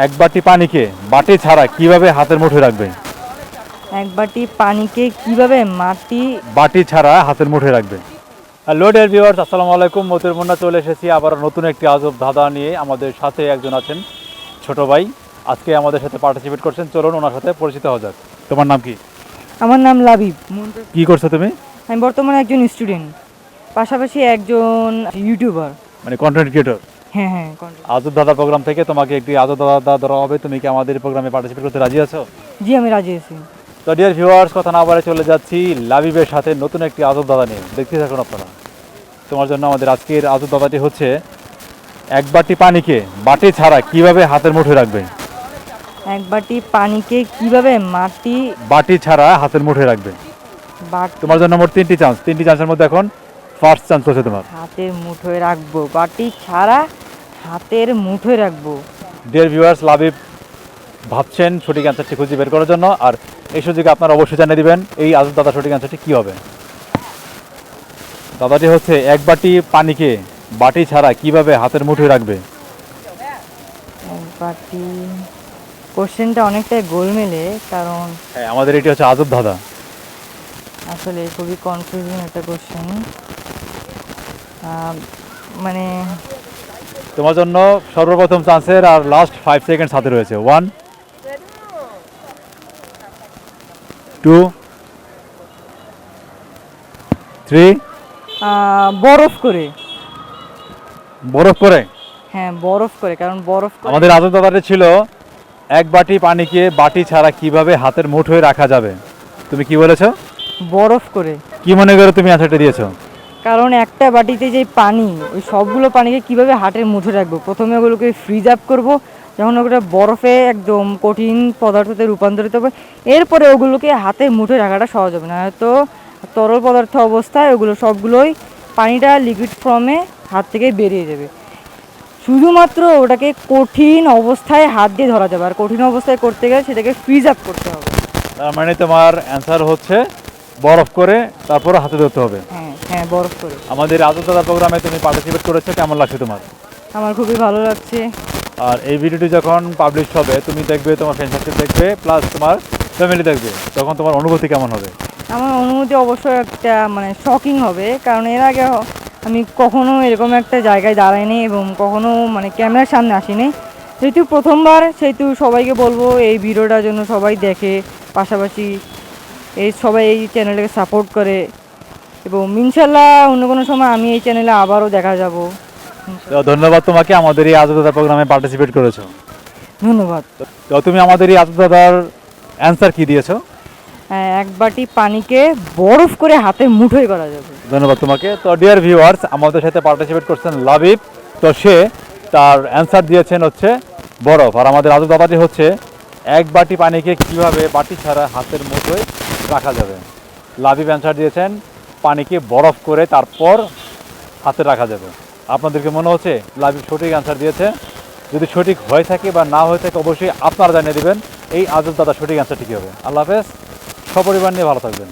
এক বাটি পানিকে বাটি ছাড়া কিভাবে হাতের মুঠোয় রাখবে? এক বাটি পানিকে কিভাবে বাটি ছাড়া হাতের মুঠোয় রাখবে। হ্যালো ডিয়ার ভিউয়ার্স, আসসালামু আলাইকুম। মতিউর মুন্না চলে এসেছি আবার নতুন একটি আজব ধাঁধা নিয়ে। আমাদের সাথে একজন আছেন ছোট ভাই, আজকে আমাদের সাথে পার্টিসিপেট করছেন। চলুন ওনার সাথে পরিচিত হওয়া যাক। তোমার নাম কি? আমার নাম লাবিব। কি করছো তুমি? আমি বর্তমানে একজন স্টুডেন্ট, পাশাপাশি একজন ইউটিউবার। মানে কন্টেন্ট ক্রিয়েটর। হ্যাঁ হ্যাঁ content। আজব ধাঁধা প্রোগ্রাম থেকে তোমাকে একটি আজব ধাঁধা ধরা হবে। তুমি কি আমাদের প্রোগ্রামে পার্টিসিপেট করতে রাজি আছো? জি, আমি রাজি আছি। তো ডিয়ার ভিউয়ার্স, কথা না বাড়ে চলে যাচ্ছি লাবিবের সাথে নতুন একটি আজব ধাঁধা নিয়ে। দেখতে থাকুন আপনারা। তোমার জন্য আমাদের আজকের আজব ধাঁধাটি হচ্ছে, এক বাটি পানিকে বাটি ছাড়া কিভাবে হাতের মুঠোয় রাখবে? এক বাটি পানিকে কিভাবে বাটি ছাড়া হাতের মুঠোয় রাখবে। তোমার জন্য মোট তিনটি চান্সের মধ্যে এখন ফার্স্ট চান্স হচ্ছে তোমার। হাতের মুঠোয় রাখবো, বাটি ছাড়া হাতের মুঠোয় রাখবো। ডিয়ার ভিউয়ার্স, লাবিব ভাবছেন সঠিক অ্যান্সারটি খুঁজে বের করার জন্য, আর এই সুযোগে আপনারা অবশ্যই জানিয়ে দিবেন এই আজব দাদা সঠিক অ্যান্সারটি কী হবে। দাদাটি হচ্ছে, এক বাটি পানিকে বাটি ছাড়া কিভাবে হাতের মুঠোয় রাখবে? এক বাটি, কোশ্চেনটা অনেকটাই গোলমেলে, কারণ হ্যাঁ, আমাদের এটি হচ্ছে আজব দাদা। আসলে খুবই কনফিউজিং একটা কোশ্চেন। মানে তোমার জন্য সর্বপ্রথম চান্সের আর লাস্ট 5 সেকেন্ডস হাতে রয়েছে। 1 2 3। বরফ করে। বরফ করে? হ্যাঁ, বরফ করে, কারণ বরফ করে। আমাদের আজব দাদাটি ছিল, এক বাটি পানিকে বাটি ছাড়া কিভাবে হাতের মুঠোয় রাখা যাবে। তুমি কি বলেছো? বরফ করে। কি মনে করে তুমি অ্যান্সারটা দিয়েছো? কারণ একটা বাটিতে যে পানি, ওই সবগুলো পানিকে কিভাবে হাতের মুঠোয় রাখবো, প্রথমে ওগুলোকে ফ্রিজ আপ করবো, যখন ওগুলো বরফে একদম কঠিন পদার্থতে রূপান্তরিত হবে, এরপরে ওগুলোকে হাতের মুঠোয় রাখাটা সহজ হবে না। হয়তো তরল পদার্থ অবস্থায় ওগুলো সবগুলোই, পানিটা লিকুইড ফর্মে হাত থেকে বেরিয়ে যাবে। শুধুমাত্র ওটাকে কঠিন অবস্থায় হাত দিয়ে ধরা যাবে, আর কঠিন অবস্থায় করতে গেলে সেটাকে ফ্রিজ আপ করতে হবে। তার মানে তোমার অ্যান্সার হচ্ছে বরফ করে, তারপর হাতে ধরতে হবে। হ্যাঁ হ্যাঁ, বরফ করে। আমাদের আজব দাদা প্রোগ্রামে তুমি পার্টিসিপেট করেছো, কেমন লাগছে তোমার? আমার খুবই ভালো লাগছে। আর এই ভিডিওটি যখন পাবলিশ হবে, তুমি দেখবে, তোমার ফ্রেন্ড সার্কেল দেখবে, প্লাস তোমার ফ্যামিলি দেখবে, তখন তোমার অনুভূতি কেমন হবে? আমার অনুভূতি অবশ্যই একটা শকিং হবে, কারণ এর আগে আমি কখনো এরকম একটা জায়গায় দাঁড়াইনি এবং কখনো ক্যামেরার সামনে আসিনি। যেহেতু প্রথমবার, সেহেতু সবাইকে বলবো এই ভিডিওটার জন্য সবাই দেখে, পাশাপাশি সবাই এই চ্যানেলটাকে সাপোর্ট করে, এবং ইনশাল্লাহ অন্য কোনো সময় আমি এই চ্যানেলে আবারও দেখা যাব। তো ধন্যবাদ তোমাকে, আমাদের এই আজব দাদা প্রোগ্রামে পার্টিসিপেট করেছো। ধন্যবাদ। তো তুমি আমাদের এই আজব দাদার অ্যান্সার কি দিয়েছো? এক বাটি পানিকে বরফ করে হাতে মুঠোয় করা যাবে। ধন্যবাদ তোমাকে। তো ডিয়ার ভিউয়ার্স, আমাদের সাথে পার্টিসিপেট করছেন লাবিব। তো সে তার অ্যান্সার দিয়েছেন হচ্ছে বরফ। আর আমাদের আজব দাদাটি হচ্ছে, এক বাটি পানিকে কিভাবে বাটি ছাড়া হাতের মুঠোয় রাখা যাবে। লাবিব অ্যান্সার দিয়েছেন পানিকে বরফ করে তারপর হাতে রাখা যাবে। আপনাদেরকে মনে হচ্ছে লাবিব সঠিক অ্যান্সার দিয়েছে? যদি সঠিক হয়ে থাকে বা না হয়ে থাকে, অবশ্যই আপনারা জানিয়ে দেবেন এই আজব দাদা সঠিক অ্যান্সারটি কী হবে। আল্লাহ হাফেজ, সপরিবার নিয়ে ভালো থাকবেন।